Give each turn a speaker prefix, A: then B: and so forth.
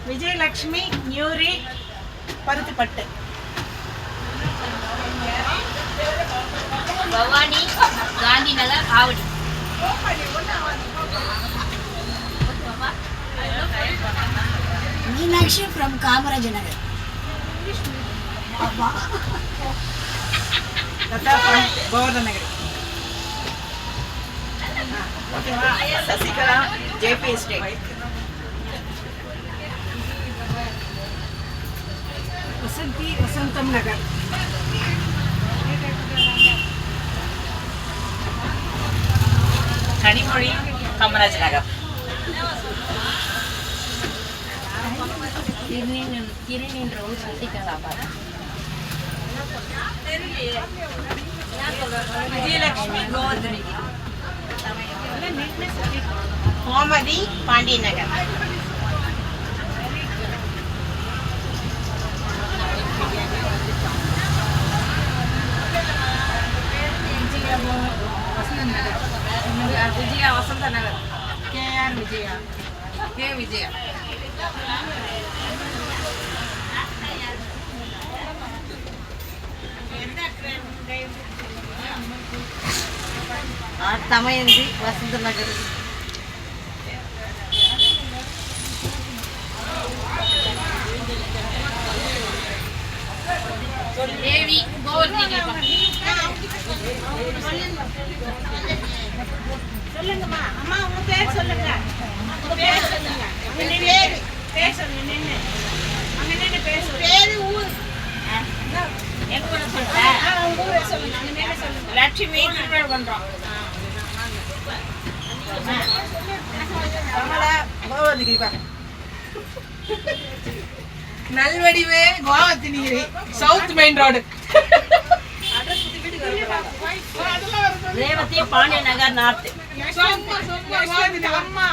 A: விஜயலட்சுமி நியூரி Paruthipattu.
B: Bhavani Gandhi Nagar Avadi.
C: Meenakshi from Kamaraja Nagar.
A: Latha from Govardhan Nagar. ஓகேவா? Sasikala JP estate. Vasanthi Vasantham Nagar. Kanimozhi Kamaraj Nagar.
B: திருநின்றவள் சசிகலா.
A: விஜயலட்சுமி கோவர்தன். கோமதி பாண்டிய நகர்.
B: விஜயா வசந்த நகர்.
A: கேஆர் விஜயா.
B: கே விஜயா.
A: தமயந்தி வசந்த நகர்.
B: தேவி கோவர்தன்.
A: சொல்லுங்கம்மா. அம்மா உங்க பேர் சொல்லுங்க. உங்க பேர் சொல்லுங்க. பேர் சொல்லுங்க. நின்னு அங்க நின்னு பேர் சொல்லுங்க. பேரு ஊர் எங்க ஊர் சொல்லுங்க. உங்க ஊரை சொல்லுங்க. அங்க நின்னு சொல்லுங்க. லட்சுமி திருவண்ணாமலை. கமலா கோவர்தகிரி பா. நல்வடிவே Govardhagiri south main road.
B: Revathi Pandiya Nagar north.
A: அம்மா